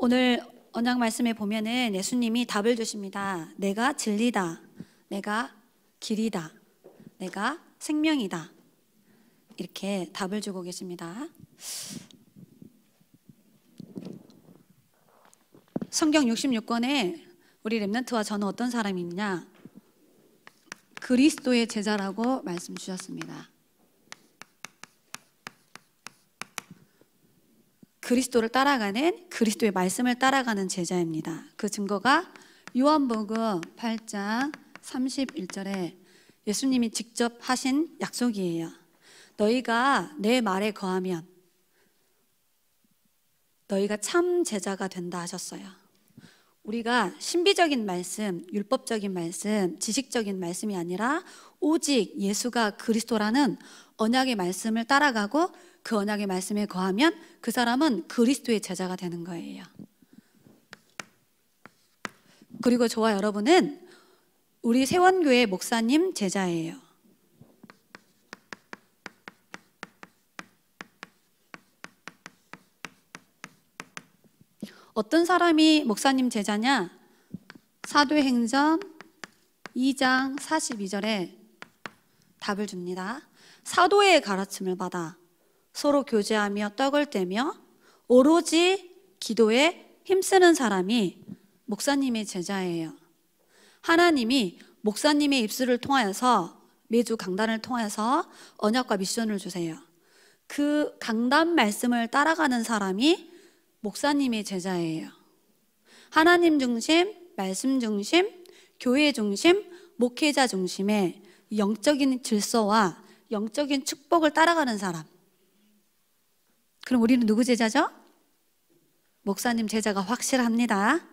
오늘 언약 말씀에 보면은 예수님이 답을 주십니다. 내가 진리다. 내가 길이다. 내가 생명이다. 이렇게 답을 주고 계십니다. 성경 66권에 우리 렘넌트와 저는 어떤 사람이냐? 그리스도의 제자라고 말씀 주셨습니다. 그리스도를 따라가는, 그리스도의 말씀을 따라가는 제자입니다. 그 증거가 요한복음 8장 31절에 예수님이 직접 하신 약속이에요. 너희가 내 말에 거하면 너희가 참 제자가 된다 하셨어요. 우리가 신비적인 말씀, 율법적인 말씀, 지식적인 말씀이 아니라 오직 예수가 그리스도라는 언약의 말씀을 따라가고 그 언약의 말씀에 거하면 그 사람은 그리스도의 제자가 되는 거예요. 그리고 저와 여러분은 우리 세원교회 목사님 제자예요. 어떤 사람이 목사님 제자냐? 사도행전 2장 42절에 답을 줍니다. 사도의 가르침을 받아 서로 교제하며 떡을 떼며 오로지 기도에 힘쓰는 사람이 목사님의 제자예요. 하나님이 목사님의 입술을 통하여서 매주 강단을 통해서 언약과 미션을 주세요. 그 강단 말씀을 따라가는 사람이 목사님의 제자예요. 하나님 중심, 말씀 중심, 교회 중심, 목회자 중심의 영적인 질서와 영적인 축복을 따라가는 사람. 그럼 우리는 누구 제자죠? 목사님 제자가 확실합니다.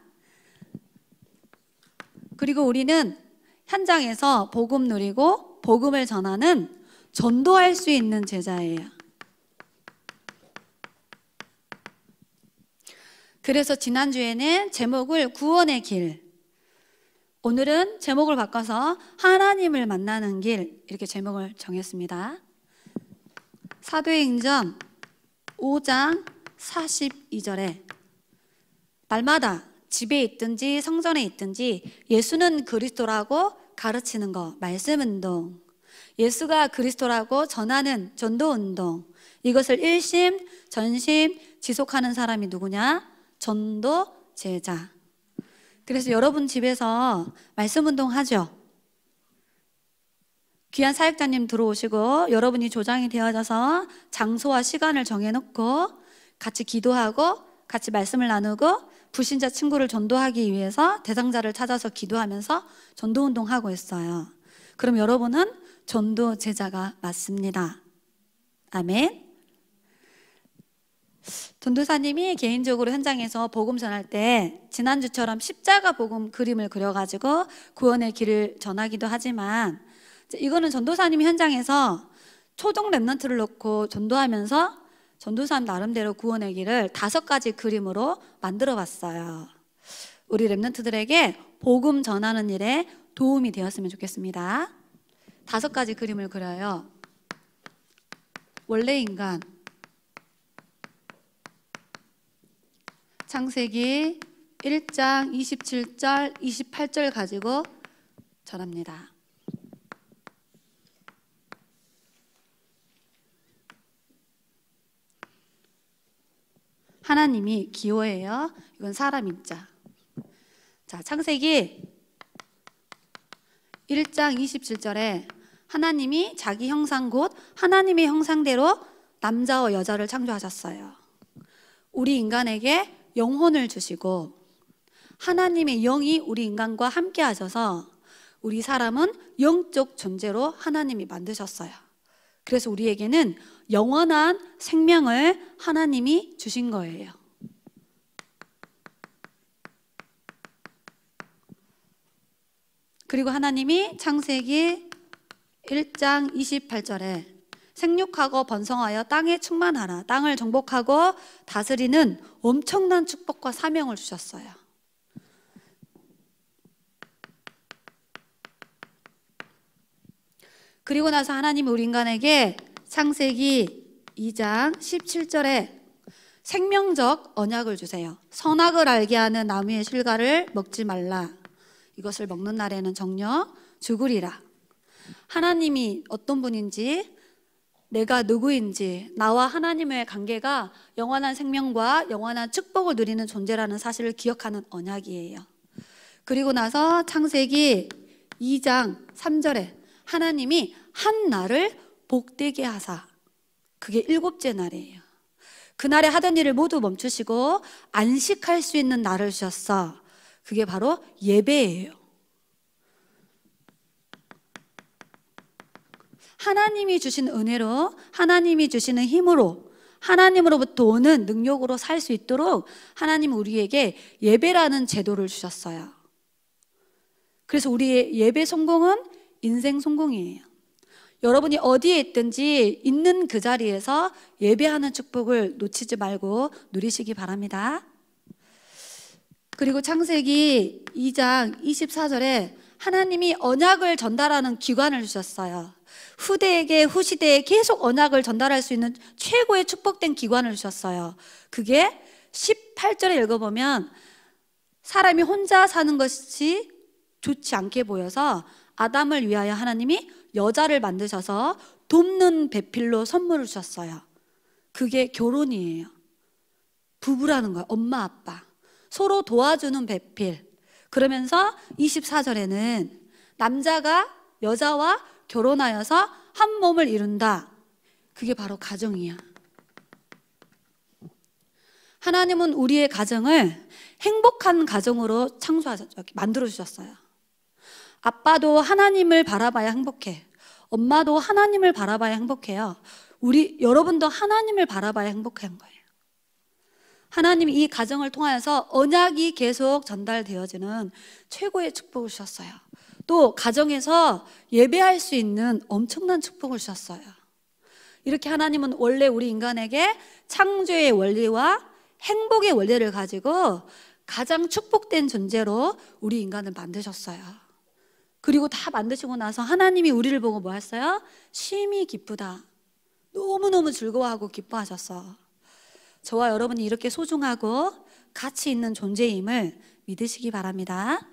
그리고 우리는 현장에서 복음 누리고 복음을 전하는 전도할 수 있는 제자예요. 그래서 지난주에는 제목을 구원의 길, 오늘은 제목을 바꿔서 하나님을 만나는 길, 이렇게 제목을 정했습니다. 사도행전 5장 42절에 날마다 집에 있든지 성전에 있든지 예수는 그리스도라고 가르치는 거, 말씀 운동, 예수가 그리스도라고 전하는 전도 운동, 이것을 일심 전심 지속하는 사람이 누구냐? 전도 제자. 그래서 여러분 집에서 말씀 운동 하죠? 귀한 사역자님 들어오시고 여러분이 조장이 되어져서 장소와 시간을 정해놓고 같이 기도하고 같이 말씀을 나누고 불신자 친구를 전도하기 위해서 대상자를 찾아서 기도하면서 전도 운동하고 있어요. 그럼 여러분은 전도 제자가 맞습니다. 아멘. 전도사님이 개인적으로 현장에서 복음 전할 때 지난주처럼 십자가 복음 그림을 그려가지고 구원의 길을 전하기도 하지만 이거는 전도사님이 현장에서 초동 렘넌트를 놓고 전도하면서 전도사님 나름대로 구원의 길을 5가지 그림으로 만들어 봤어요. 우리 렘넌트들에게 복음 전하는 일에 도움이 되었으면 좋겠습니다. 5가지 그림을 그려요. 원래 인간, 창세기 1장 27절, 28절 가지고 전합니다. 하나님이 기호예요. 이건 사람 인자. 자, 창세기 1장 27절에 하나님이 자기 형상 곧 하나님의 형상대로 남자와 여자를 창조하셨어요. 우리 인간에게 영혼을 주시고 하나님의 영이 우리 인간과 함께 하셔서 우리 사람은 영적 존재로 하나님이 만드셨어요. 그래서 우리에게는 영원한 생명을 하나님이 주신 거예요. 그리고 하나님이 창세기 1장 28절에 생육하고 번성하여 땅에 충만하라, 땅을 정복하고 다스리는 엄청난 축복과 사명을 주셨어요. 그리고 나서 하나님이 우리 인간에게 창세기 2장 17절에 생명적 언약을 주세요. 선악을 알게 하는 나무의 실과를 먹지 말라. 이것을 먹는 날에는 정녕 죽으리라. 하나님이 어떤 분인지, 내가 누구인지, 나와 하나님의 관계가 영원한 생명과 영원한 축복을 누리는 존재라는 사실을 기억하는 언약이에요. 그리고 나서 창세기 2장 3절에 하나님이 한 날을 복되게 하사, 그게 7째 날이에요. 그날에 하던 일을 모두 멈추시고 안식할 수 있는 날을 주셨어. 그게 바로 예배예요. 하나님이 주신 은혜로, 하나님이 주시는 힘으로, 하나님으로부터 오는 능력으로 살 수 있도록 하나님은 우리에게 예배라는 제도를 주셨어요. 그래서 우리의 예배 성공은 인생 성공이에요. 여러분이 어디에 있든지 있는 그 자리에서 예배하는 축복을 놓치지 말고 누리시기 바랍니다. 그리고 창세기 2장 24절에 하나님이 언약을 전달하는 기관을 주셨어요. 후대에게 후시대에 계속 언약을 전달할 수 있는 최고의 축복된 기관을 주셨어요. 그게 18절에 읽어보면 사람이 혼자 사는 것이 좋지 않게 보여서 아담을 위하여 하나님이 여자를 만드셔서 돕는 배필로 선물을 주셨어요. 그게 결혼이에요. 부부라는 거예요. 엄마 아빠 서로 도와주는 배필. 그러면서 24절에는 남자가 여자와 결혼하여서 한 몸을 이룬다. 그게 바로 가정이야. 하나님은 우리의 가정을 행복한 가정으로 만들어 주셨어요. 아빠도 하나님을 바라봐야 행복해. 엄마도 하나님을 바라봐야 행복해요. 여러분도 하나님을 바라봐야 행복한 거예요. 하나님이 이 가정을 통하여서 언약이 계속 전달되어지는 최고의 축복을 주셨어요. 또 가정에서 예배할 수 있는 엄청난 축복을 주셨어요. 이렇게 하나님은 원래 우리 인간에게 창조의 원리와 행복의 원리를 가지고 가장 축복된 존재로 우리 인간을 만드셨어요. 그리고 다 만드시고 나서 하나님이 우리를 보고 뭐 했어요? 심히 기쁘다. 너무너무 즐거워하고 기뻐하셨어. 저와 여러분이 이렇게 소중하고 가치 있는 존재임을 믿으시기 바랍니다.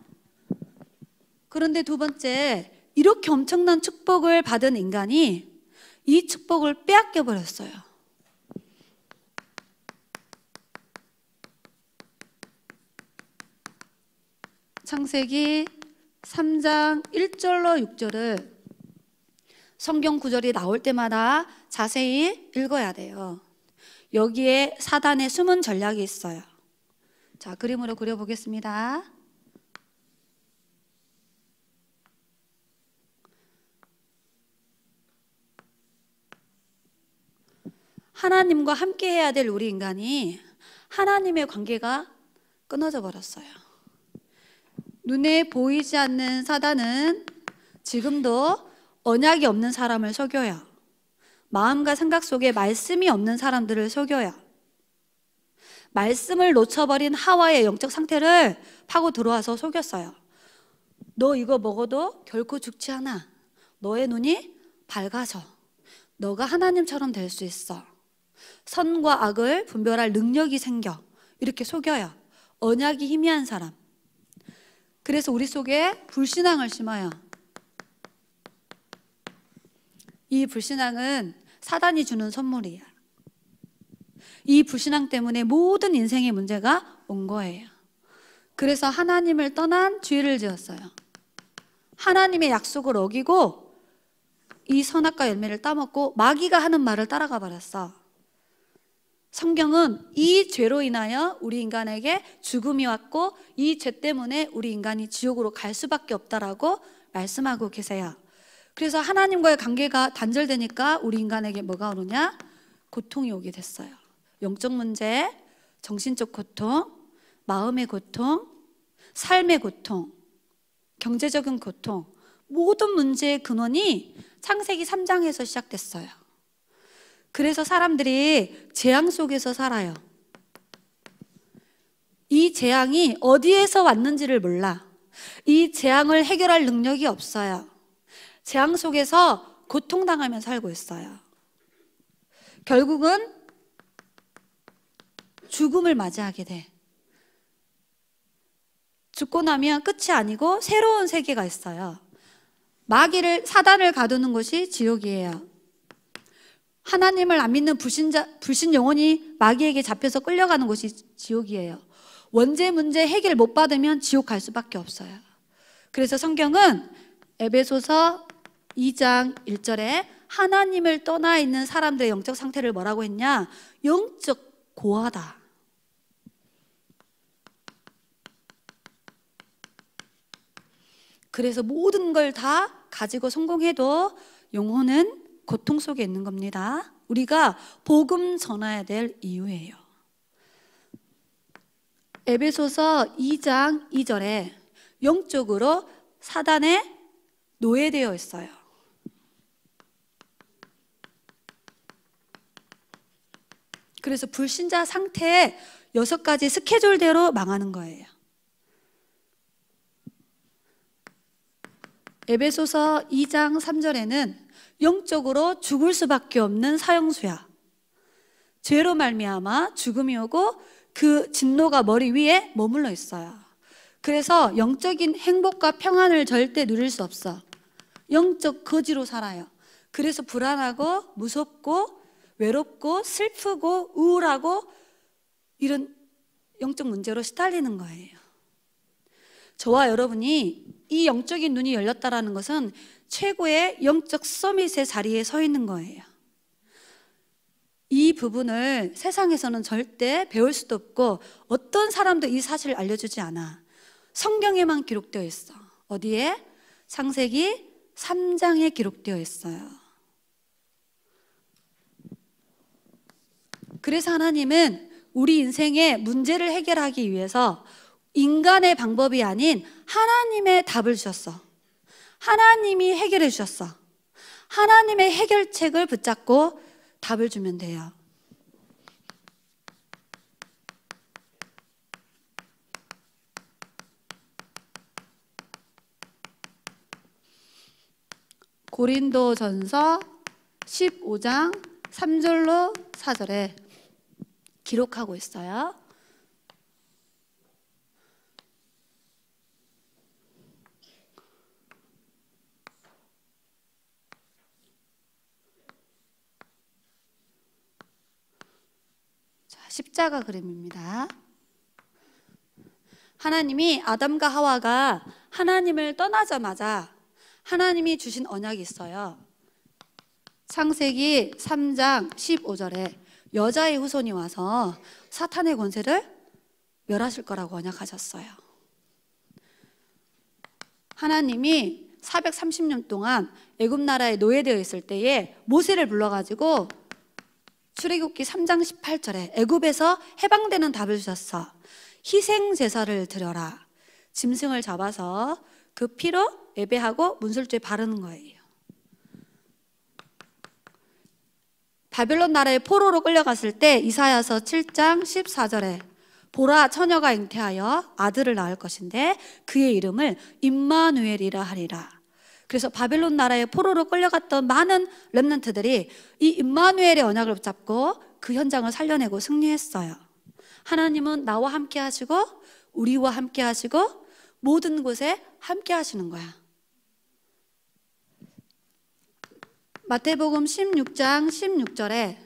그런데 두 번째, 이렇게 엄청난 축복을 받은 인간이 이 축복을 빼앗겨 버렸어요. 창세기 3장 1절로 6절을 성경 구절이 나올 때마다 자세히 읽어야 돼요. 여기에 사단의 숨은 전략이 있어요. 자, 그림으로 그려보겠습니다. 하나님과 함께 해야 될 우리 인간이 하나님의 관계가 끊어져 버렸어요. 눈에 보이지 않는 사단은 지금도 언약이 없는 사람을 속여요. 마음과 생각 속에 말씀이 없는 사람들을 속여요. 말씀을 놓쳐버린 하와의 영적 상태를 파고 들어와서 속였어요. 너 이거 먹어도 결코 죽지 않아. 너의 눈이 밝아져. 너가 하나님처럼 될 수 있어. 선과 악을 분별할 능력이 생겨. 이렇게 속여요. 언약이 희미한 사람. 그래서 우리 속에 불신앙을 심어요. 이 불신앙은 사단이 주는 선물이야. 이 불신앙 때문에 모든 인생의 문제가 온 거예요. 그래서 하나님을 떠난 죄를 지었어요. 하나님의 약속을 어기고 이 선악과 열매를 따먹고 마귀가 하는 말을 따라가 버렸어. 성경은 이 죄로 인하여 우리 인간에게 죽음이 왔고 이 죄 때문에 우리 인간이 지옥으로 갈 수밖에 없다라고 말씀하고 계세요. 그래서 하나님과의 관계가 단절되니까 우리 인간에게 뭐가 오느냐? 고통이 오게 됐어요. 영적 문제, 정신적 고통, 마음의 고통, 삶의 고통, 경제적인 고통, 모든 문제의 근원이 창세기 3장에서 시작됐어요. 그래서 사람들이 재앙 속에서 살아요. 이 재앙이 어디에서 왔는지를 몰라. 이 재앙을 해결할 능력이 없어요. 재앙 속에서 고통당하며 살고 있어요. 결국은 죽음을 맞이하게 돼. 죽고 나면 끝이 아니고 새로운 세계가 있어요. 마귀를, 사단을 가두는 곳이 지옥이에요. 하나님을 안 믿는 불신 영혼이 마귀에게 잡혀서 끌려가는 곳이 지옥이에요. 원죄 문제 해결 못 받으면 지옥 갈 수밖에 없어요. 그래서 성경은 에베소서 2장 1절에 하나님을 떠나 있는 사람들의 영적 상태를 뭐라고 했냐? 영적 고아다. 그래서 모든 걸 다 가지고 성공해도 영혼은 고통 속에 있는 겁니다. 우리가 복음 전해야 될 이유예요. 에베소서 2장 2절에 영적으로 사단에 노예되어 있어요. 그래서 불신자 상태에 6가지 스케줄대로 망하는 거예요. 에베소서 2장 3절에는 영적으로 죽을 수밖에 없는 사형수야. 죄로 말미암아 죽음이 오고 그 진노가 머리 위에 머물러 있어요. 그래서 영적인 행복과 평안을 절대 누릴 수 없어. 영적 거지로 살아요. 그래서 불안하고 무섭고 외롭고 슬프고 우울하고 이런 영적 문제로 시달리는 거예요. 저와 여러분이 이 영적인 눈이 열렸다라는 것은 최고의 영적 서밋의 자리에 서 있는 거예요. 이 부분을 세상에서는 절대 배울 수도 없고 어떤 사람도 이 사실을 알려주지 않아. 성경에만 기록되어 있어. 어디에? 창세기 3장에 기록되어 있어요. 그래서 하나님은 우리 인생의 문제를 해결하기 위해서 인간의 방법이 아닌 하나님의 답을 주셨어. 하나님이 해결해 주셨어. 하나님의 해결책을 붙잡고 답을 주면 돼요. 고린도전서 15장 3절로 4절에 기록하고 있어요. 십자가 그림입니다. 하나님이 아담과 하와가 하나님을 떠나자마자 하나님이 주신 언약이 있어요. 창세기 3장 15절에 여자의 후손이 와서 사탄의 권세를 멸하실 거라고 언약하셨어요. 하나님이 430년 동안 애굽 나라에 노예되어 있을 때에 모세를 불러가지고 출애굽기 3장 18절에 애굽에서 해방되는 답을 주셨어. 희생 제사를 드려라. 짐승을 잡아서 그 피로 예배하고 문술주에 바르는 거예요. 바벨론 나라의 포로로 끌려갔을 때 이사야서 7장 14절에 보라 처녀가 잉태하여 아들을 낳을 것인데 그의 이름을 임마누엘이라 하리라. 그래서 바벨론 나라의 포로로 끌려갔던 많은 렘넌트들이 이 임마누엘의 언약을 붙잡고 그 현장을 살려내고 승리했어요. 하나님은 나와 함께 하시고 우리와 함께 하시고 모든 곳에 함께 하시는 거야. 마태복음 16장 16절에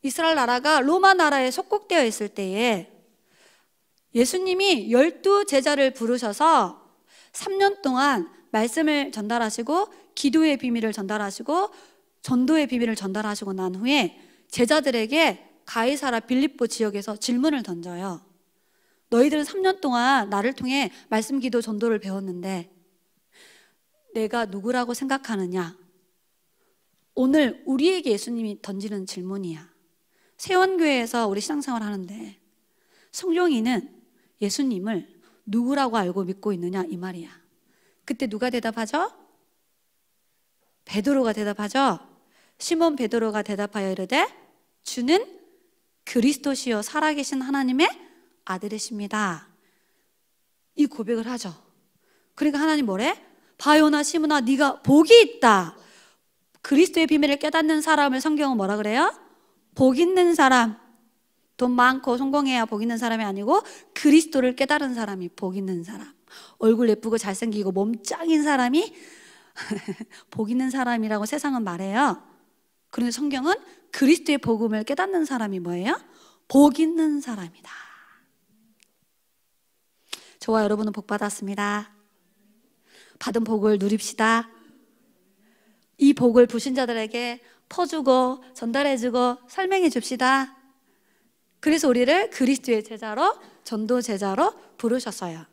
이스라엘 나라가 로마 나라에 속국되어 있을 때에 예수님이 12제자를 부르셔서 3년 동안 말씀을 전달하시고 기도의 비밀을 전달하시고 전도의 비밀을 전달하시고 난 후에 제자들에게 가이사라 빌립보 지역에서 질문을 던져요. 너희들은 3년 동안 나를 통해 말씀, 기도, 전도를 배웠는데 내가 누구라고 생각하느냐? 오늘 우리에게 예수님이 던지는 질문이야. 세원교회에서 우리 신앙생활 하는데 성령이는 예수님을 누구라고 알고 믿고 있느냐 이 말이야. 그때 누가 대답하죠? 베드로가 대답하죠. 시몬 베드로가 대답하여 이르되 주는 그리스도시요 살아계신 하나님의 아들이십니다. 이 고백을 하죠. 그러니까 하나님 뭐래? 바요나 시몬아 네가 복이 있다. 그리스도의 비밀을 깨닫는 사람을 성경은 뭐라 그래요? 복 있는 사람. 돈 많고 성공해야 복 있는 사람이 아니고 그리스도를 깨달은 사람이 복 있는 사람. 얼굴 예쁘고 잘생기고 몸 짱인 사람이 복 있는 사람이라고 세상은 말해요. 그런데 성경은 그리스도의 복음을 깨닫는 사람이 뭐예요? 복 있는 사람이다. 저와 여러분은 복 받았습니다. 받은 복을 누립시다. 이 복을 불신자들에게 퍼주고 전달해주고 설명해 줍시다. 그래서 우리를 그리스도의 제자로, 전도 제자로 부르셨어요.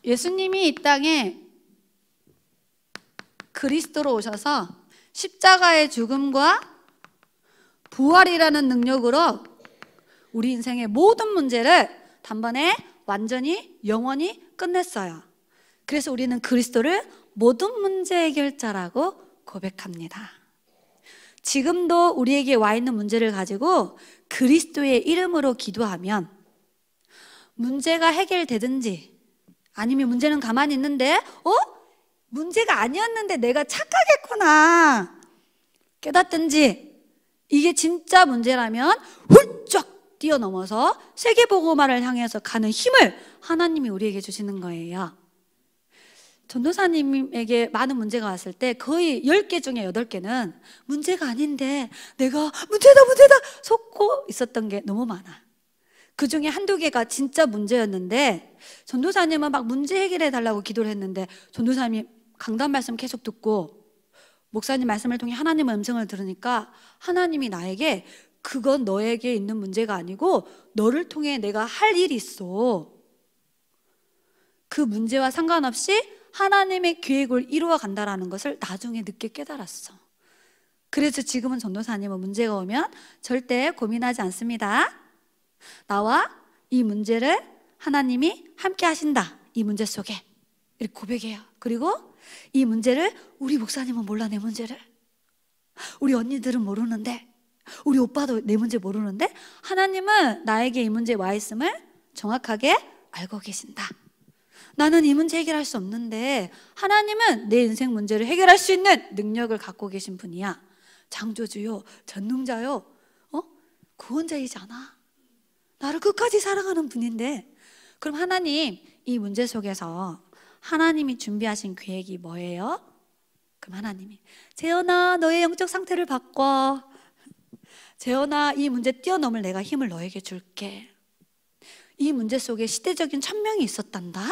예수님이 이 땅에 그리스도로 오셔서 십자가의 죽음과 부활이라는 능력으로 우리 인생의 모든 문제를 단번에 완전히 영원히 끝냈어요. 그래서 우리는 그리스도를 모든 문제 해결자라고 고백합니다. 지금도 우리에게 와 있는 문제를 가지고 그리스도의 이름으로 기도하면 문제가 해결되든지, 아니면 문제는 가만히 있는데 문제가 아니었는데 내가 착각했구나 깨닫든지, 이게 진짜 문제라면 훌쩍 뛰어넘어서 세계복음화를 향해서 가는 힘을 하나님이 우리에게 주시는 거예요. 전도사님에게 많은 문제가 왔을 때 거의 10개 중에 8개는 문제가 아닌데 내가 문제다 속고 있었던 게 너무 많아. 그 중에 한두 개가 진짜 문제였는데 전도사님은 막 문제 해결해 달라고 기도를 했는데 전도사님이 강단 말씀 계속 듣고 목사님 말씀을 통해 하나님의 음성을 들으니까 하나님이 나에게 그건 너에게 있는 문제가 아니고 너를 통해 내가 할 일이 있어. 그 문제와 상관없이 하나님의 계획을 이루어 간다라는 것을 나중에 늦게 깨달았어. 그래서 지금은 전도사님은 문제가 오면 절대 고민하지 않습니다. 나와 이 문제를 하나님이 함께 하신다. 이 문제 속에 이렇게 고백해요. 그리고 이 문제를 우리 목사님은 몰라. 내 문제를 우리 언니들은 모르는데, 우리 오빠도 내 문제 모르는데 하나님은 나에게 이 문제에 와 있음을 정확하게 알고 계신다. 나는 이 문제 해결할 수 없는데 하나님은 내 인생 문제를 해결할 수 있는 능력을 갖고 계신 분이야. 창조주요, 전능자요, 구원자이잖아. 나를 끝까지 사랑하는 분인데, 그럼 하나님 이 문제 속에서 하나님이 준비하신 계획이 뭐예요? 그럼 하나님이 재현아 너의 영적 상태를 바꿔. 재현아 이 문제 뛰어넘을 내가 힘을 너에게 줄게. 이 문제 속에 시대적인 천명이 있었단다.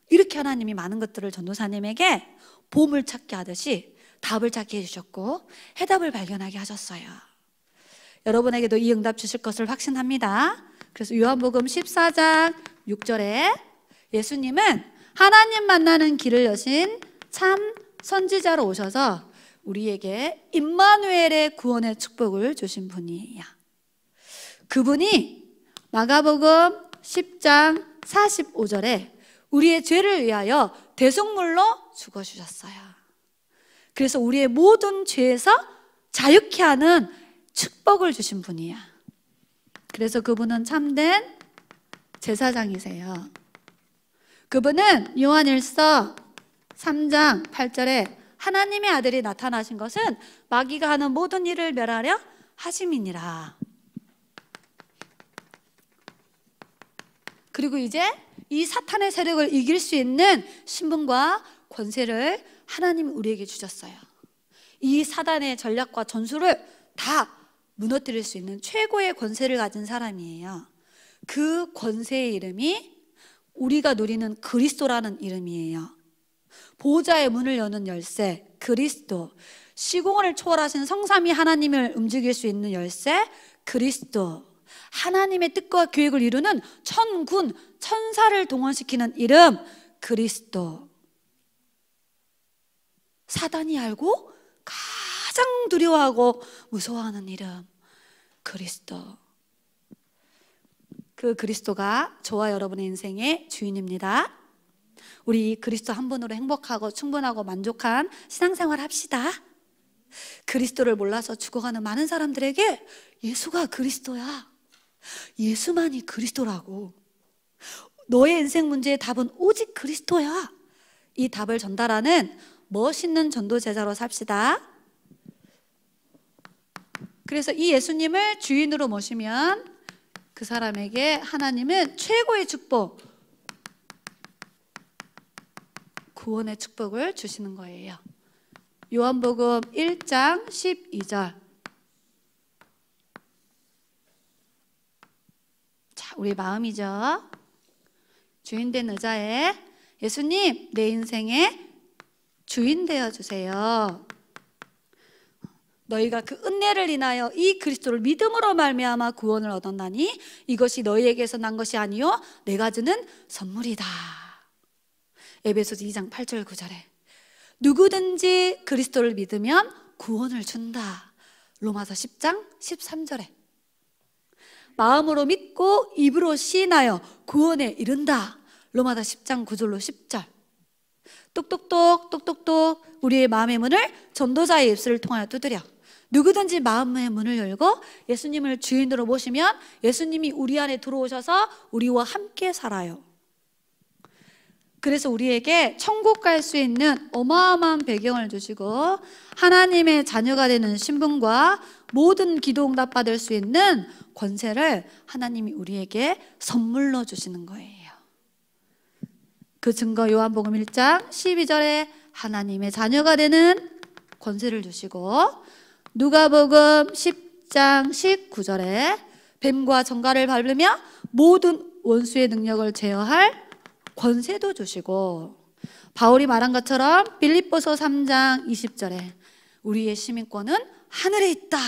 이렇게 하나님이 많은 것들을 전도사님에게 보물찾기 하듯이 답을 찾게 해주셨고 해답을 발견하게 하셨어요. 여러분에게도 이 응답 주실 것을 확신합니다. 그래서 요한복음 14장 6절에 예수님은 하나님 만나는 길을 여신 참 선지자로 오셔서 우리에게 임마누엘의 구원의 축복을 주신 분이에요. 그분이 마가복음 10장 45절에 우리의 죄를 위하여 대속물로 죽어주셨어요. 그래서 우리의 모든 죄에서 자유케 하는 축복을 주신 분이야. 그래서 그분은 참된 제사장이세요. 그분은 요한일서 3장 8절에 하나님의 아들이 나타나신 것은 마귀가 하는 모든 일을 멸하려 하심이니라. 그리고 이제 이 사탄의 세력을 이길 수 있는 신분과 권세를 하나님이 우리에게 주셨어요. 이 사단의 전략과 전술을 다 무너뜨릴 수 있는 최고의 권세를 가진 사람이에요. 그 권세의 이름이 우리가 누리는 그리스도라는 이름이에요. 보호자의 문을 여는 열쇠 그리스도, 시공을 초월하신 성삼위 하나님을 움직일 수 있는 열쇠 그리스도, 하나님의 뜻과 계획을 이루는 천군 천사를 동원시키는 이름 그리스도. 사단이 알고 가장 두려워하고 무서워하는 이름 그리스도. 그 그리스도가 저와 여러분의 인생의 주인입니다. 우리 그리스도 한 분으로 행복하고 충분하고 만족한 신앙생활 합시다. 그리스도를 몰라서 죽어가는 많은 사람들에게 예수가 그리스도야. 예수만이 그리스도라고. 너의 인생 문제의 답은 오직 그리스도야. 이 답을 전달하는 멋있는 전도 제자로 삽시다. 그래서 이 예수님을 주인으로 모시면 그 사람에게 하나님은 최고의 축복, 구원의 축복을 주시는 거예요. 요한복음 1장 12절. 자, 우리 마음이죠. 주인된 의자에 예수님, 내 인생의 주인 되어 주세요. 너희가 그 은혜를 인하여 이 그리스도를 믿음으로 말미암아 구원을 얻었나니 이것이 너희에게서 난 것이 아니요 내가 주는 선물이다. 에베소서 2장 8절 9절에 누구든지 그리스도를 믿으면 구원을 준다. 로마서 10장 13절에 마음으로 믿고 입으로 시인하여 구원에 이른다. 로마서 10장 9절로 10절. 똑똑똑 우리의 마음의 문을 전도자의 입술을 통하여 두드려. 누구든지 마음의 문을 열고 예수님을 주인으로 모시면 예수님이 우리 안에 들어오셔서 우리와 함께 살아요. 그래서 우리에게 천국 갈 수 있는 어마어마한 배경을 주시고 하나님의 자녀가 되는 신분과 모든 기도 응답 받을 수 있는 권세를 하나님이 우리에게 선물로 주시는 거예요. 그 증거 요한복음 1장 12절에 하나님의 자녀가 되는 권세를 주시고 누가복음 10장 19절에 뱀과 정갈을 밟으며 모든 원수의 능력을 제어할 권세도 주시고 바울이 말한 것처럼 빌립보서 3장 20절에 우리의 시민권은 하늘에 있다.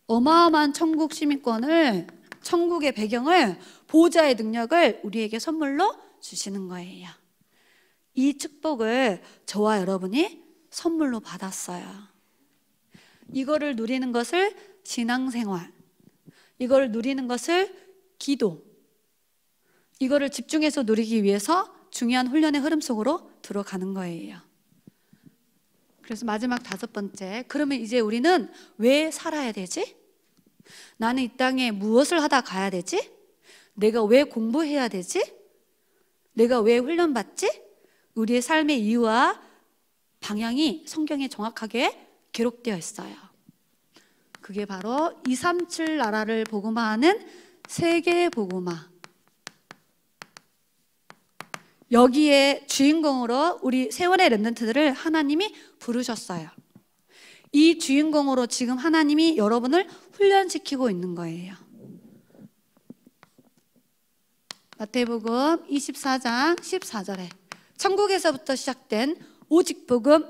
어마어마한 천국 시민권을, 천국의 배경을, 보좌의 능력을 우리에게 선물로 주시는 거예요. 이 축복을 저와 여러분이 선물로 받았어요. 이거를 누리는 것을 신앙생활, 이거를 누리는 것을 기도, 이거를 집중해서 누리기 위해서 중요한 훈련의 흐름 속으로 들어가는 거예요. 그래서 마지막 5번째, 그러면 이제 우리는 왜 살아야 되지? 나는 이 땅에 무엇을 하다 가야 되지? 내가 왜 공부해야 되지? 내가 왜 훈련받지? 우리의 삶의 이유와 방향이 성경에 정확하게 기록되어 있어요. 그게 바로 237 나라를 복음화하는 세계 복음화. 여기에 주인공으로 우리 세월의 렘넌트들을 하나님이 부르셨어요. 이 주인공으로 지금 하나님이 여러분을 훈련시키고 있는 거예요. 마태복음 24장 14절에 천국에서부터 시작된 오직 복음,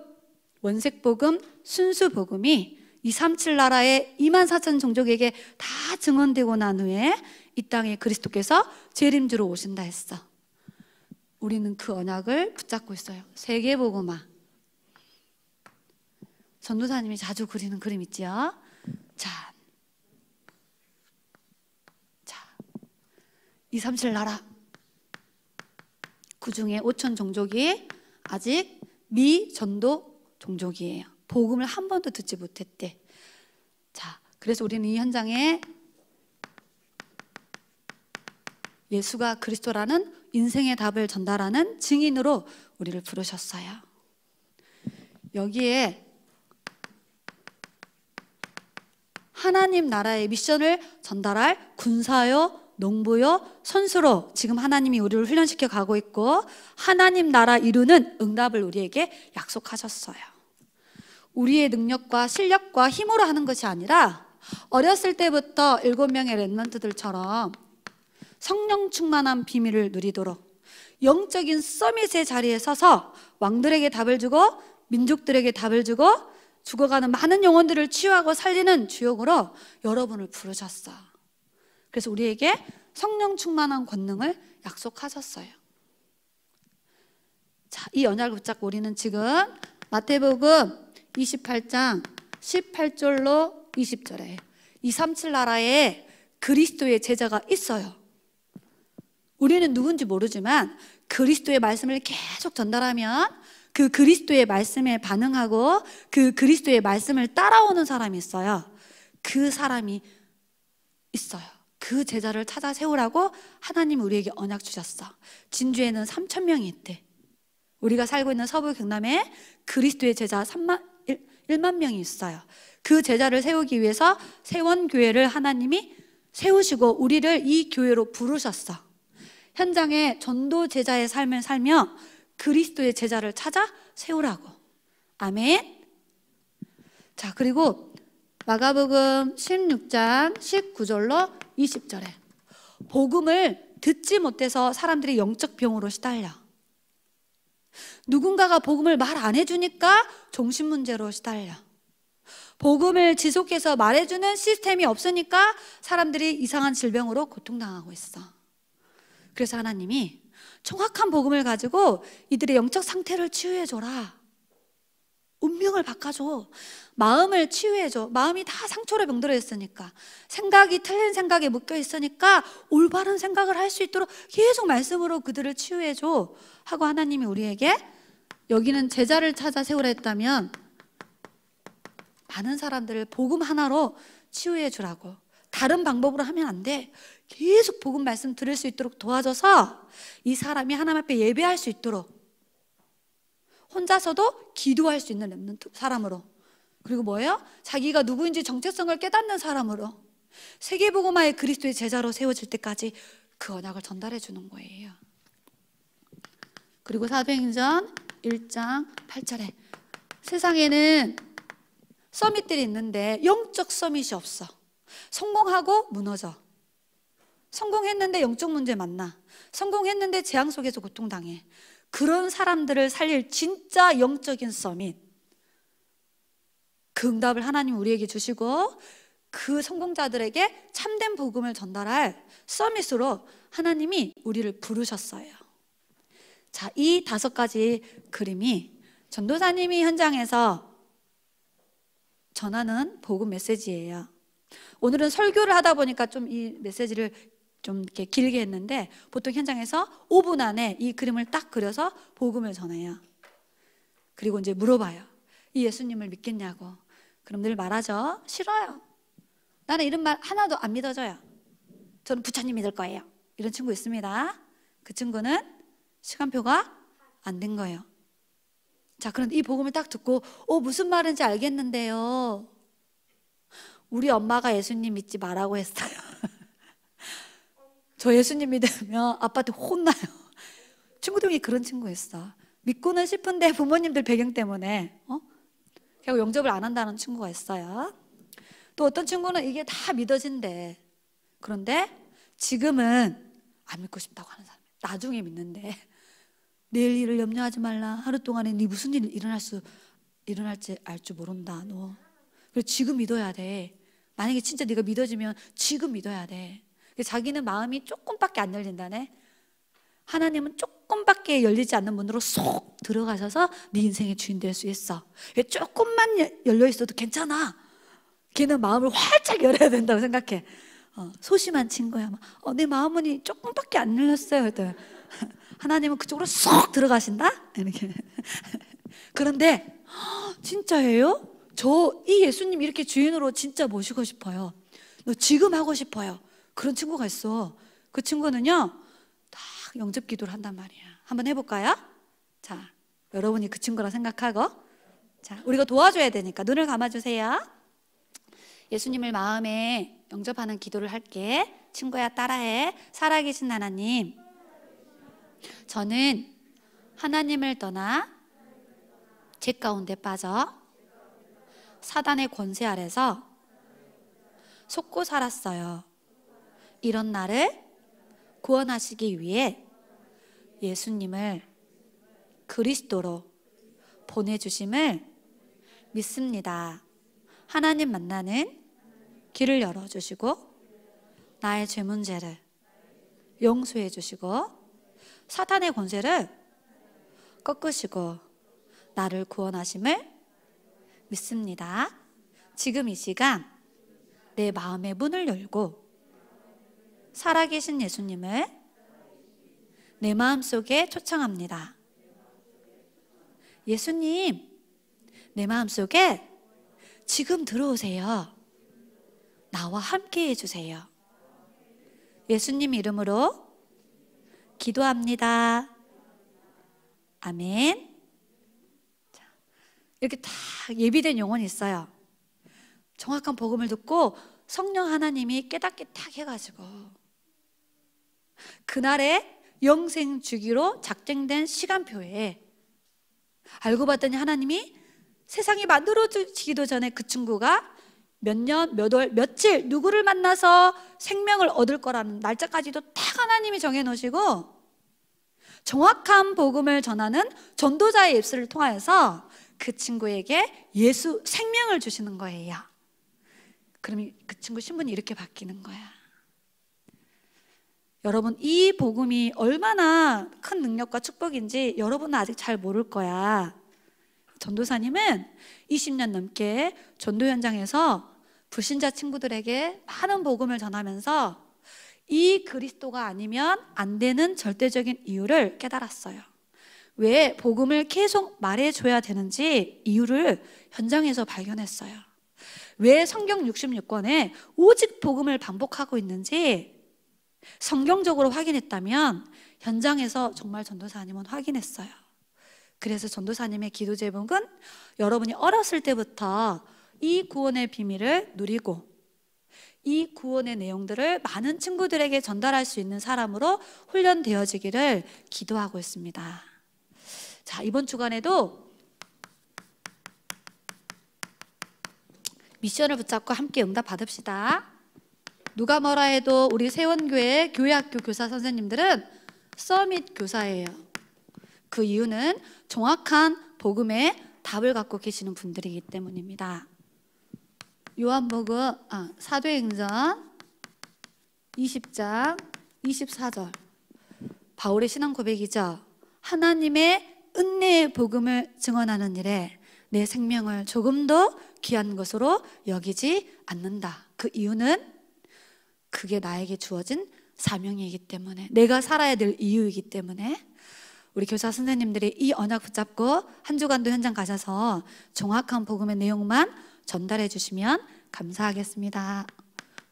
원색 복음, 순수 복음이 237 나라의 24,000 종족에게 다 증언되고 난 후에 이 땅에 그리스도께서 재림주로 오신다 했어. 우리는 그 언약을 붙잡고 있어요. 세계 복음화. 전도사님이 자주 그리는 그림 있지요? 자, 237 나라. 그 중에 5,000 종족이 아직 미전도 종족이에요. 복음을 한 번도 듣지 못했대. 자, 그래서 우리는 이 현장에 예수가 그리스도라는 인생의 답을 전달하는 증인으로 우리를 부르셨어요. 여기에 하나님 나라의 미션을 전달할 군사요, 농부요, 선수로 지금 하나님이 우리를 훈련시켜 가고 있고 하나님 나라 이루는 응답을 우리에게 약속하셨어요. 우리의 능력과 실력과 힘으로 하는 것이 아니라 어렸을 때부터 7명의 렘넌트들처럼 성령 충만한 비밀을 누리도록 영적인 서밋의 자리에 서서 왕들에게 답을 주고 민족들에게 답을 주고 죽어가는 많은 영혼들을 치유하고 살리는 주역으로 여러분을 부르셨어. 그래서 우리에게 성령 충만한 권능을 약속하셨어요. 자, 이 언약을 붙잡고 우리는 지금 마태복음 28장 18절로 20절에 237 나라에 그리스도의 제자가 있어요. 우리는 누군지 모르지만 그리스도의 말씀을 계속 전달하면 그 그리스도의 말씀에 반응하고 그 그리스도의 말씀을 따라오는 사람이 있어요. 그 사람이 있어요. 그 제자를 찾아 세우라고 하나님이 우리에게 언약 주셨어. 진주에는 3,000명이 있대. 우리가 살고 있는 서부 경남에 그리스도의 제자 1만 명이 있어요. 그 제자를 세우기 위해서 세원교회를 하나님이 세우시고 우리를 이 교회로 부르셨어. 현장에 전도 제자의 삶을 살며 그리스도의 제자를 찾아 세우라고. 아멘. 자, 그리고 마가복음 16장 19절로 20절에 복음을 듣지 못해서 사람들이 영적 병으로 시달려. 누군가가 복음을 말 안 해주니까 종신 문제로 시달려. 복음을 지속해서 말해주는 시스템이 없으니까 사람들이 이상한 질병으로 고통당하고 있어. 그래서 하나님이 정확한 복음을 가지고 이들의 영적 상태를 치유해줘라. 운명을 바꿔줘. 마음을 치유해줘. 마음이 다 상처로 병들어 있으니까, 생각이 틀린 생각에 묶여 있으니까 올바른 생각을 할 수 있도록 계속 말씀으로 그들을 치유해줘 하고 하나님이 우리에게 여기는 제자를 찾아 세우라 했다면 많은 사람들을 복음 하나로 치유해 주라고. 다른 방법으로 하면 안 돼. 계속 복음 말씀 들을 수 있도록 도와줘서 이 사람이 하나님 앞에 예배할 수 있도록, 혼자서도 기도할 수 있는 렘넌트 사람으로, 그리고 뭐예요? 자기가 누구인지 정체성을 깨닫는 사람으로 세계복음화의 그리스도의 제자로 세워질 때까지 그 언약을 전달해 주는 거예요. 그리고 사도행전 1장 8절에 세상에는 서밋들이 있는데 영적 서밋이 없어. 성공하고 무너져. 성공했는데 영적 문제 만나. 성공했는데 재앙 속에서 고통당해. 그런 사람들을 살릴 진짜 영적인 서밋, 그 응답을 하나님 우리에게 주시고 그 성공자들에게 참된 복음을 전달할 서밋으로 하나님이 우리를 부르셨어요. 자, 이 5가지 그림이 전도사님이 현장에서 전하는 복음 메시지예요. 오늘은 설교를 하다 보니까 좀 이 메시지를 좀 이렇게 길게 했는데, 보통 현장에서 5분 안에 이 그림을 딱 그려서 복음을 전해요. 그리고 이제 물어봐요. 이 예수님을 믿겠냐고. 그럼 늘 말하죠. 싫어요. 나는 이런 말 하나도 안 믿어져요. 저는 부처님 믿을 거예요. 이런 친구 있습니다. 그 친구는 시간표가 안 된 거예요. 자, 그런데 이 복음을 딱 듣고 무슨 말인지 알겠는데요, 우리 엄마가 예수님 믿지 말라고 했어요. 저 예수님 믿으면 아빠한테 혼나요. 친구 중에 그런 친구 있어. 믿고는 싶은데 부모님들 배경 때문에 결국 영접을 안 한다는 친구가 있어요. 또 어떤 친구는 이게 다 믿어진대. 그런데 지금은 안 믿고 싶다고 하는 사람, 나중에 믿는데 내일 일을 염려하지 말라. 하루 동안에 네 무슨 일이 일어날지 알 줄 모른다. 너 그래, 지금 믿어야 돼. 만약에 진짜 네가 믿어지면 지금 믿어야 돼. 자기는 마음이 조금밖에 안 열린다네. 하나님은 조금밖에 열리지 않는 문으로 쏙 들어가셔서 네 인생의 주인 될 수 있어. 조금만 열려 있어도 괜찮아. 걔는 마음을 활짝 열어야 된다고 생각해. 소심한 친구야. 내 마음문이 조금밖에 안 열렸어요. 하나님은 그쪽으로 쏙 들어가신다? 이렇게. 그런데 진짜예요? 저 이 예수님 이렇게 주인으로 진짜 모시고 싶어요. 너 지금 하고 싶어요. 그런 친구가 있어. 그 친구는요, 딱 영접 기도를 한단 말이야. 한번 해볼까요? 자, 여러분이 그 친구라 생각하고, 자, 우리가 도와줘야 되니까 눈을 감아주세요. 예수님을 마음에 영접하는 기도를 할게. 친구야, 따라해. 살아계신 하나님, 저는 하나님을 떠나 죄 가운데 빠져 사단의 권세 아래서 속고 살았어요. 이런 나를 구원하시기 위해 예수님을 그리스도로 보내주심을 믿습니다. 하나님 만나는 길을 열어주시고 나의 죄 문제를 용서해 주시고 사탄의 권세를 꺾으시고 나를 구원하심을 믿습니다. 지금 이 시간 내 마음의 문을 열고 살아계신 예수님을 내 마음속에 초청합니다. 예수님, 내 마음속에 지금 들어오세요. 나와 함께 해주세요. 예수님 이름으로 기도합니다. 아멘. 자, 이렇게 다 예비된 영혼이 있어요. 정확한 복음을 듣고 성령 하나님이 깨닫게 딱 해가지고 그날의 영생 주기로 작정된 시간표에 알고 봤더니 하나님이 세상이 만들어지기도 전에 그 친구가 몇 년, 몇 월, 며칠 누구를 만나서 생명을 얻을 거라는 날짜까지도 딱 하나님이 정해놓으시고 정확한 복음을 전하는 전도자의 입술을 통하여서 그 친구에게 예수 생명을 주시는 거예요. 그럼 그 친구 신분이 이렇게 바뀌는 거야. 여러분, 이 복음이 얼마나 큰 능력과 축복인지 여러분은 아직 잘 모를 거야. 전도사님은 20년 넘게 전도 현장에서 불신자 친구들에게 많은 복음을 전하면서 이 그리스도가 아니면 안 되는 절대적인 이유를 깨달았어요. 왜 복음을 계속 말해줘야 되는지 이유를 현장에서 발견했어요. 왜 성경 66권에 오직 복음을 반복하고 있는지 성경적으로 확인했다면 현장에서 정말 전도사님은 확인했어요. 그래서 전도사님의 기도 제목은 여러분이 어렸을 때부터 이 구원의 비밀을 누리고 이 구원의 내용들을 많은 친구들에게 전달할 수 있는 사람으로 훈련되어지기를 기도하고 있습니다. 자, 이번 주간에도 미션을 붙잡고 함께 응답 받읍시다. 누가 뭐라 해도 우리 세원교회 교회학교 교사 선생님들은 서밋 교사예요. 그 이유는 정확한 복음의 답을 갖고 계시는 분들이기 때문입니다. 요한복음 사도행전 20장 24절 바울의 신앙 고백이죠. 하나님의 은혜의 복음을 증언하는 일에 내 생명을 조금도 귀한 것으로 여기지 않는다. 그 이유는 그게 나에게 주어진 사명이기 때문에, 내가 살아야 될 이유이기 때문에 우리 교사 선생님들이 이 언약 붙잡고 한 주간도 현장 가셔서 정확한 복음의 내용만 전달해 주시면 감사하겠습니다.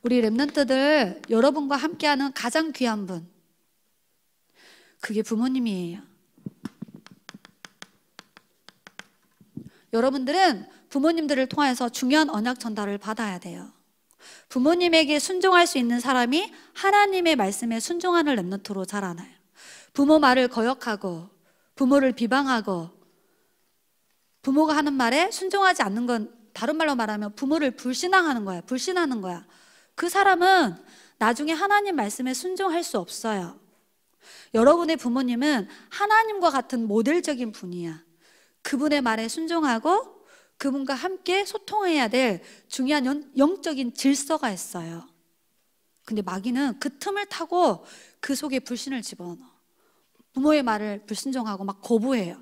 우리 랩런트들 여러분과 함께하는 가장 귀한 분, 그게 부모님이에요. 여러분들은 부모님들을 통해서 중요한 언약 전달을 받아야 돼요. 부모님에게 순종할 수 있는 사람이 하나님의 말씀에 순종하는 랩런트로 자라나요. 부모 말을 거역하고 부모를 비방하고 부모가 하는 말에 순종하지 않는 건 다른 말로 말하면 부모를 불신앙하는 거야. 불신하는 거야. 그 사람은 나중에 하나님 말씀에 순종할 수 없어요. 여러분의 부모님은 하나님과 같은 모델적인 분이야. 그분의 말에 순종하고 그분과 함께 소통해야 될 중요한 영적인 질서가 있어요. 근데 마귀는 그 틈을 타고 그 속에 불신을 집어넣어. 부모의 말을 불순종하고 막 거부해요.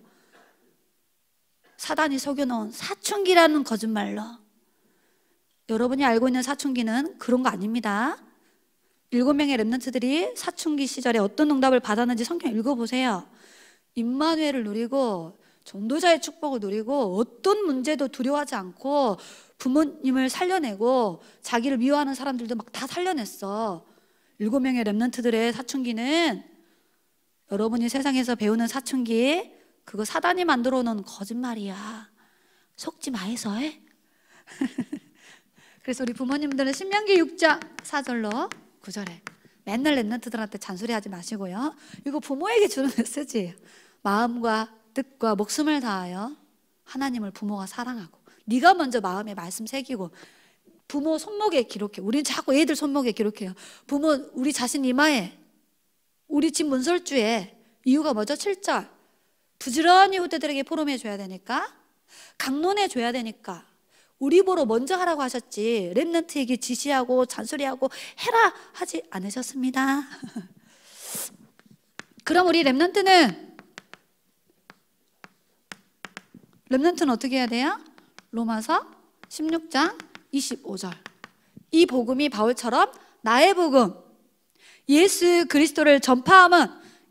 사단이 속여놓은 사춘기라는 거짓말로. 여러분이 알고 있는 사춘기는 그런 거 아닙니다. 7명의 랩런트들이 사춘기 시절에 어떤 응답을 받았는지 성경 읽어보세요. 임마누엘을 누리고 전도자의 축복을 누리고 어떤 문제도 두려워하지 않고 부모님을 살려내고 자기를 미워하는 사람들도 막 다 살려냈어. 7명의 랩런트들의 사춘기는 여러분이 세상에서 배우는 사춘기, 그거 사단이 만들어 놓은 거짓말이야. 속지 마해서 해. 그래서 우리 부모님들은 신명기 6장 4절로 9절에 맨날 랩런트들한테 잔소리하지 마시고요. 이거 부모에게 주는 메시지예요. 마음과 뜻과 목숨을 다하여 하나님을 부모가 사랑하고 네가 먼저 마음에 말씀 새기고 부모 손목에 기록해. 우리는 자꾸 애들 손목에 기록해요. 부모 우리 자신 이마에, 우리 집 문설주에. 이유가 뭐죠? 7절 부지런히 후대들에게 포럼해 줘야 되니까, 강론해 줘야 되니까. 우리 보러 먼저 하라고 하셨지 랩런트에게 지시하고 잔소리하고 해라 하지 않으셨습니다. 그럼 우리 랩런트는 어떻게 해야 돼요? 로마서 16장 25절 이 복음이 바울처럼 나의 복음, 예수 그리스도를 전파함은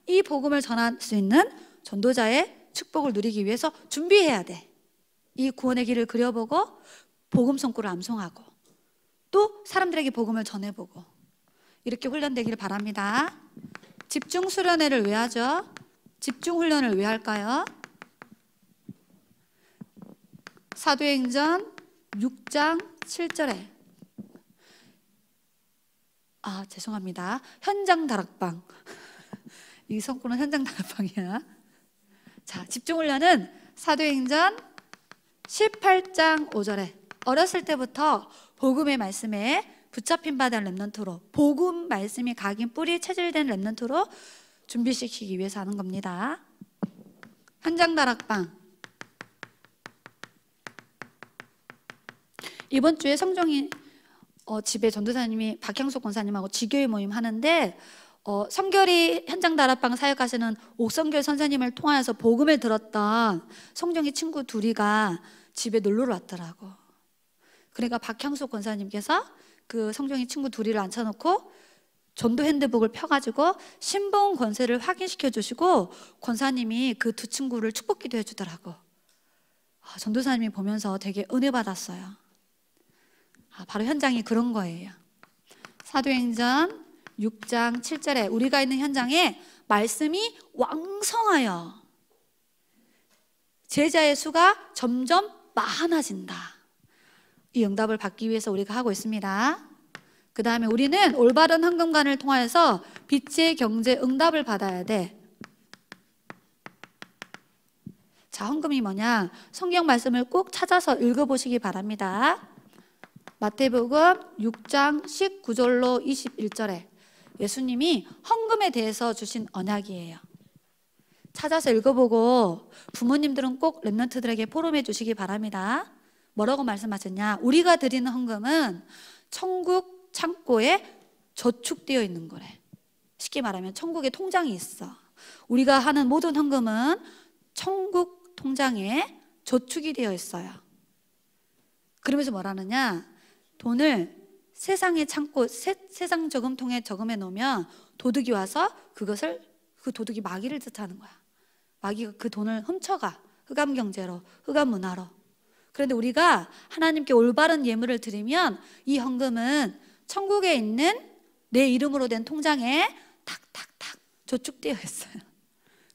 이 복음을 전할 수 있는 전도자의 축복을 누리기 위해서 준비해야 돼. 이 구원의 길을 그려보고 복음 성구를 암송하고 또 사람들에게 복음을 전해보고 이렇게 훈련되기를 바랍니다. 집중 수련회를 왜 하죠? 집중 훈련을 왜 할까요? 사도행전 6장 7절에 죄송합니다. 현장 다락방. 이 성구는 현장 다락방이야. 자, 집중훈련은 사도행전 18장 5절에 어렸을 때부터 복음의 말씀에 붙잡힌 바 된 렘넌트로, 복음 말씀이 각인 뿌리 체질된 렘넌트로 준비시키기 위해서 하는 겁니다. 현장 다락방. 이번 주에 성정이 집에 전도사님이 박향숙 권사님하고 지교회 모임 하는데 성결이 현장 다락방 사역하시는 옥성결 선생님을 통하여서 복음을 들었던 성정이 친구 둘이가 집에 놀러 왔더라고. 그러니까 박향숙 권사님께서 그 성정이 친구 둘이를 앉혀놓고 전도 핸드북을 펴가지고 신봉 권세를 확인시켜 주시고 권사님이 그 두 친구를 축복기도 해주더라고. 전도사님이 보면서 되게 은혜 받았어요. 바로 현장이 그런 거예요. 사도행전 6장 7절에 우리가 있는 현장에 말씀이 왕성하여 제자의 수가 점점 많아진다. 이 응답을 받기 위해서 우리가 하고 있습니다. 그 다음에 우리는 올바른 헌금관을 통하여서 빛의 경제 응답을 받아야 돼. 자, 헌금이 뭐냐? 성경 말씀을 꼭 찾아서 읽어보시기 바랍니다. 마태복음 6장 19절로 21절에 예수님이 헌금에 대해서 주신 언약이에요. 찾아서 읽어보고 부모님들은 꼭 렘넌트들에게 포럼해 주시기 바랍니다. 뭐라고 말씀하셨냐? 우리가 드리는 헌금은 천국 창고에 저축되어 있는 거래. 쉽게 말하면 천국에 통장이 있어. 우리가 하는 모든 헌금은 천국 통장에 저축이 되어 있어요. 그러면서 뭐라느냐? 돈을 세상의 창고, 세상 저금통에 저금해 놓으면 도둑이 와서 그것을, 그 도둑이 마귀를 뜻하는 거야. 마귀가 그 돈을 훔쳐가. 흑암 경제로, 흑암 문화로. 그런데 우리가 하나님께 올바른 예물을 드리면 이 헌금은 천국에 있는 내 이름으로 된 통장에 탁탁탁 저축되어 있어요.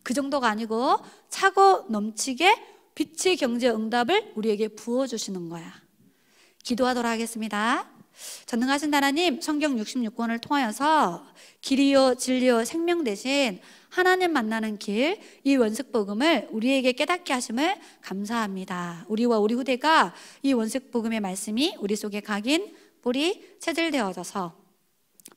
그 정도가 아니고 차고 넘치게 빛의 경제 응답을 우리에게 부어주시는 거야. 기도하도록 하겠습니다. 전능하신 하나님, 성경 66권을 통하여서 길이요 진리요 생명 대신 하나님 만나는 길, 이 원색복음을 우리에게 깨닫게 하심을 감사합니다. 우리와 우리 후대가 이 원색복음의 말씀이 우리 속에 각인 뿌리 체질되어져서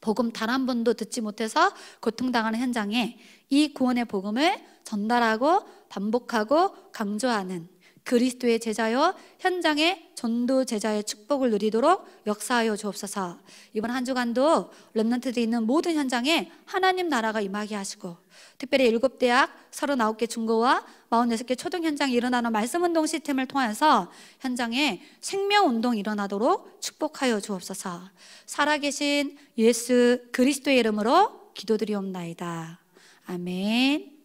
복음 단 한 번도 듣지 못해서 고통당하는 현장에 이 구원의 복음을 전달하고 반복하고 강조하는 그리스도의 제자요 현장의 전도 제자의 축복을 누리도록 역사하여 주옵소서. 이번 한 주간도 렘넌트들이 있는 모든 현장에 하나님 나라가 임하게 하시고 특별히 7대학 39개 중고와 46개 초등 현장에 일어나는 말씀운동 시스템을 통해서 현장에 생명운동이 일어나도록 축복하여 주옵소서. 살아계신 예수 그리스도의 이름으로 기도드리옵나이다. 아멘.